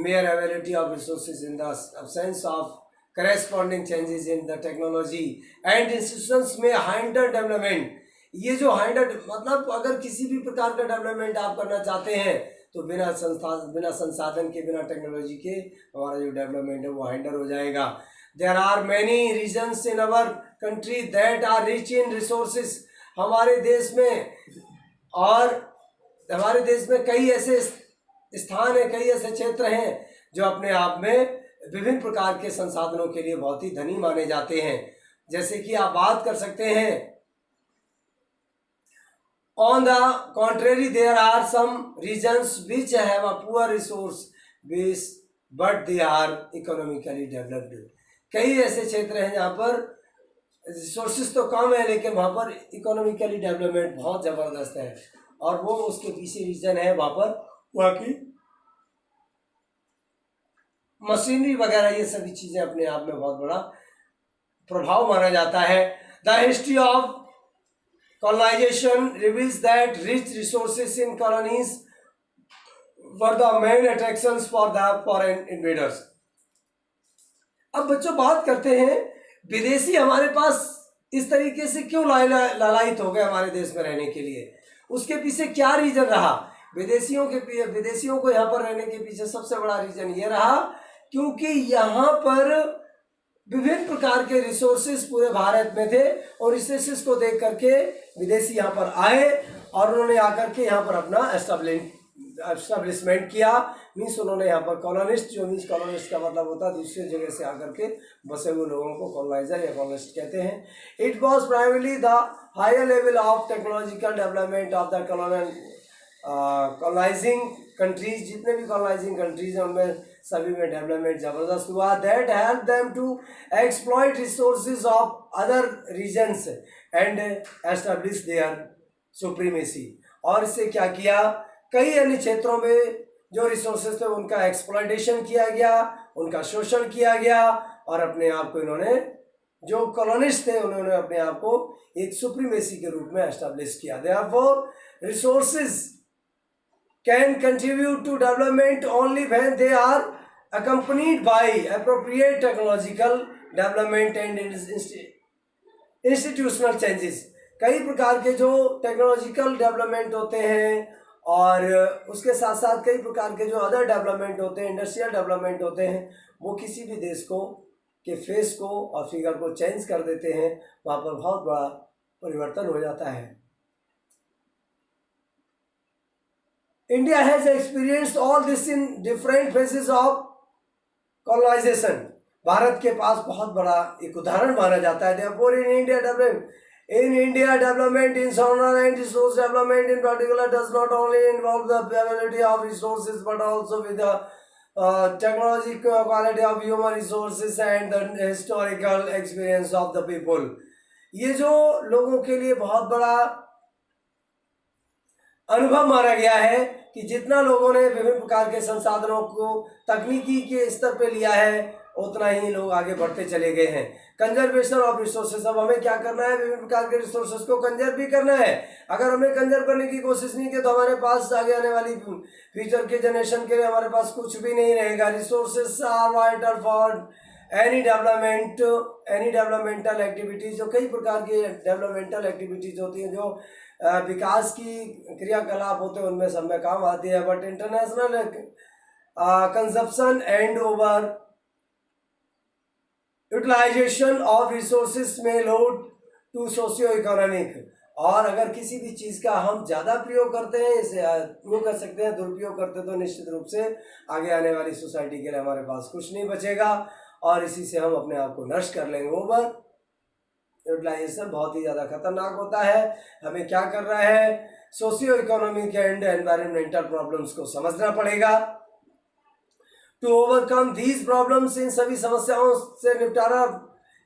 mayor availability of resources in the absence of corresponding changes in the technology and institutions में हाइंडर डेवलपमेंट। ये जो हाइंडर मतलब अगर किसी भी प्रकार का डेवलपमेंट आप करना चाहते हैं तो बिना संसाधन के, बिना टेक्नोलॉजी के हमारा जो डेवलपमेंट है वो हाइंडर हो जाएगा। There are many regions in our country that are rich in resources. हमारे देश में कई ऐसे स्थान हैं, कई ऐसे क्षेत्र हैं जो अपने आप में विभिन्न प्रकार के संसाधनों के लिए बहुत ही धनी माने जाते हैं। जैसे कि आप बात कर सकते हैं, on the contrary there are some regions which have a poor resource base but they are economically developed. कई ऐसे क्षेत्र हैं जहाँ पर रिसोर्सेज तो कम है लेकिन वहाँ पर इकोनॉमिकली डेवलपमेंट बहुत ज़बरदस्त है, और वो उसके पीछे रीजन है वहाँ की मशीनरी वगैरह, ये सभी चीज़ें अपने आप में बहुत बड़ा प्रभाव माना जाता है। The history of colonisation reveals that rich resources in colonies were the main attractions for the foreign invaders. अब बच्चों बात करते हैं विदेशी हमारे पास इस तरीके से क्यों लालायित हो गए हमारे देश में रहने के लिए, उसके पीछे क्या रीजन रहा। विदेशियों को यहाँ पर रहने के पीछे सबसे बड़ा रीजन ये रहा क्योंकि यहाँ पर विभिन्न प्रकार के रिसोर्सेज पूरे भारत में थे, और रिसोर्सेज को देख करके विदेशी यहाँ पर आए और उन्होंने आकर के यहाँ पर अपना एस्टेब्लिशमेंट किया। मीन्स उन्होंने यहाँ पर कॉलोनिस्ट, जो मीन्स कॉलोनिस्ट का मतलब होता है दूसरी जगह से आकर के बसे हुए लोगों को कॉलोनाइजर या कॉलोनिस्ट कहते हैं। It was primarily the higher level of technological development of the colonising countries. जितने भी कॉलोनाइजिंग कंट्रीज हैं उनमें सभी में डेवलपमेंट ज़बरदस्त हुआ। That help them to exploit resources of other regions and establish their supremacy. और इससे क्या किया, कई अन्य क्षेत्रों में जो रिसोर्सेज थे उनका एक्सप्लॉइटेशन किया गया, उनका शोषण किया गया, और अपने आप को इन्होंने, जो कॉलोनिस्ट थे उन्होंने अपने आप को एक सुप्रीमेसी के रूप में एस्टेब्लिश किया। Therefore resources can contribute to development only when they are accompanied by appropriate technological development and institutional changes। कई प्रकार के जो टेक्नोलॉजिकल डेवलपमेंट होते हैं और उसके साथ साथ कई प्रकार के जो अदर डेवलपमेंट होते हैं, इंडस्ट्रियल डेवलपमेंट होते हैं, वो किसी भी देश को के फेस को और फिगर को चेंज कर देते हैं, वहाँ पर बहुत बड़ा परिवर्तन हो जाता है। India has experienced all this in different phases of colonization। Bharat के पास बहुत बड़ा एक उदाहरण माना जाता है। Therefore, in India development in solar and resource development in particular does not only involve the availability of resources but also with the technological quality of human resources and the historical experience of the people। ये जो लोगों के लिए बहुत बड़ा अनुभव माना गया है कि जितना लोगों ने विभिन्न प्रकार के संसाधनों को तकनीकी के स्तर पे लिया है उतना ही लोग आगे बढ़ते चले गए हैं। कंजर्वेशन ऑफ रिसोर्सेज, अब हमें क्या करना है, विभिन्न प्रकार के रिसोर्सेज को कंजर्व भी करना है। अगर हमने कंजर्व करने की कोशिश नहीं की तो हमारे पास आगे आने वाली फ्यूचर के जनरेशन के लिए हमारे पास कुछ भी नहीं रहेगा। Resources are vital for any developmental activities, जो कई प्रकार की डेवलपमेंटल एक्टिविटीज होती हैं, जो विकास की क्रियाकलाप होते हैं, उनमें सब में काम आती है। But international consumption and over utilisation of resources may lead to socio economic, और अगर किसी भी चीज़ का हम ज़्यादा प्रयोग करते हैं, इसे उपयोग कर सकते हैं, दुरुपयोग करते हैं, तो निश्चित रूप से आगे आने वाली सोसाइटी के लिए हमारे पास कुछ नहीं बचेगा और इसी से हम अपने आप को नष्ट कर लेंगे। ओवर यूटिलाइजेशन बहुत ही ज़्यादा खतरनाक होता है। हमें क्या करना है, socio economic and environmental problems को समझना पड़ेगा। टू ओवरकम दीज प्रॉब्लम्स, इन सभी समस्याओं से निपटारा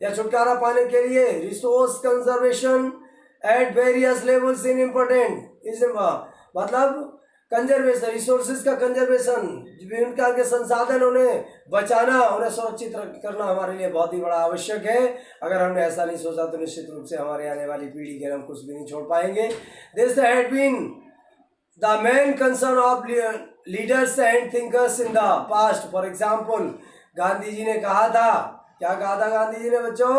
या छुटकारा पाने के लिए resource conservation at various levels in important is, मतलब कंजर्वेशन, रिसोर्सेज का कंजर्वेशन, विभिन्न प्रकार के संसाधन उन्हें बचाना, उन्हें सुरक्षित करना हमारे लिए बहुत ही बड़ा आवश्यक है। अगर हमने ऐसा नहीं सोचा तो निश्चित रूप से हमारे आने वाली पीढ़ी के हम कुछ भी नहीं छोड़ पाएंगे। This had been the main concern of leaders and thinkers in the past. For example, Gandhi ji ने कहा था, क्या कहा था गांधी जी ने बच्चों?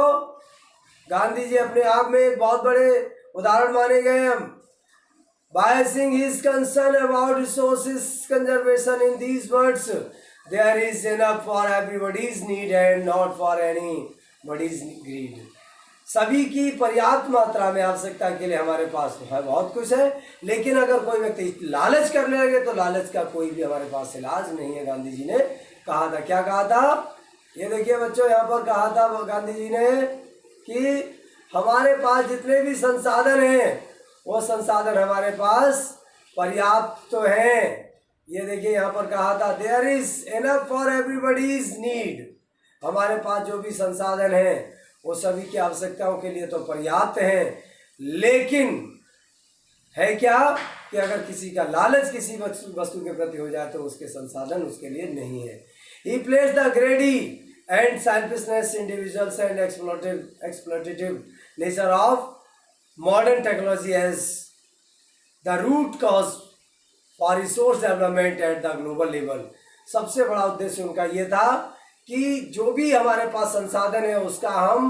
गांधी जी अपने आप में एक बहुत बड़े उदाहरण माने गए हैं। Voicing his concern about resources conservation in these words, there is enough for everybody's need and not for anybody's greed. सभी की पर्याप्त मात्रा में आवश्यकता के लिए हमारे पास है, बहुत कुछ है, लेकिन अगर कोई व्यक्ति लालच करने लगे तो लालच का कोई भी हमारे पास इलाज नहीं है। गांधी जी ने कहा था, क्या कहा था? ये देखिए बच्चों, यहाँ पर कहा था गांधी जी ने कि हमारे पास जितने भी संसाधन हैं वो संसाधन हमारे पास पर्याप्त तो हैं। ये देखिए यहाँ पर कहा था, there is enough for everybody's need. हमारे पास जो भी संसाधन हैं वो सभी की आवश्यकताओं के लिए तो पर्याप्त हैं, लेकिन है क्या कि अगर किसी का लालच किसी वस्तु के प्रति हो जाए तो उसके संसाधन उसके लिए नहीं है। He placed the greedy and selfishness individuals and exploitative nature of modern technology as the root cause for resource development at the global level। सबसे बड़ा उद्देश्य उनका ये था कि जो भी हमारे पास संसाधन है उसका हम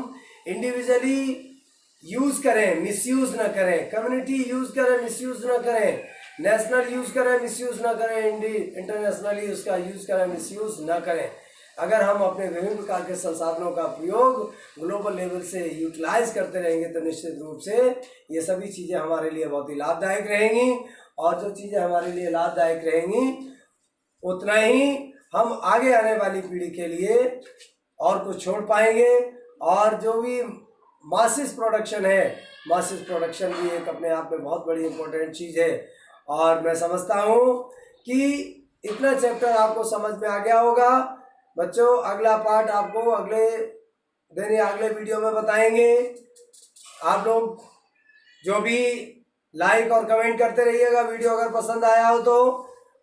इंडिविजुअली यूज करें, मिसयूज न करें, कम्युनिटी यूज करें, मिसयूज न करें, नेशनल यूज करें, मिसयूज न करें, इंटरनेशनली उसका यूज करें, मिसयूज न करें। अगर हम अपने विभिन्न प्रकार के संसाधनों का प्रयोग ग्लोबल लेवल से यूटिलाइज करते रहेंगे तो निश्चित रूप से ये सभी चीज़ें हमारे लिए बहुत ही लाभदायक रहेंगी, और जो चीज़ें हमारे लिए लाभदायक रहेंगी उतना ही हम आगे आने वाली पीढ़ी के लिए और कुछ छोड़ पाएंगे। और जो भी मासिस प्रोडक्शन है, मासिस प्रोडक्शन भी एक अपने आप में बहुत बड़ी इंपॉर्टेंट चीज़ है। और मैं समझता हूँ कि इतना चैप्टर आपको समझ में आ गया होगा। बच्चों, अगला पार्ट आपको अगले दिन या अगले वीडियो में बताएंगे। आप लोग जो भी लाइक और कमेंट करते रहिएगा वीडियो अगर पसंद आया हो तो।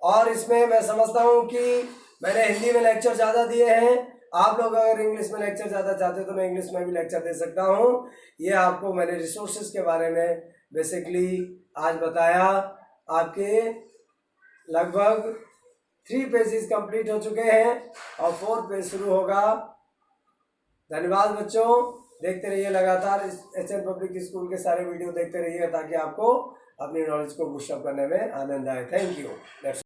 और इसमें मैं समझता हूँ कि मैंने हिंदी में लेक्चर ज़्यादा दिए हैं, आप लोग अगर इंग्लिश में लेक्चर ज़्यादा चाहते हो तो मैं इंग्लिश में भी लेक्चर दे सकता हूँ। ये आपको मैंने रिसोर्सेज के बारे में बेसिकली आज बताया। आपके लगभग 3 पेजेस कंप्लीट हो चुके हैं और 4 पेज शुरू होगा। धन्यवाद बच्चों, देखते रहिए लगातार एचएन पब्लिक स्कूल के सारे वीडियो देखते रहिए ताकि आपको अपनी नॉलेज को बूस्ट अप करने में आनंद आए। Thank you.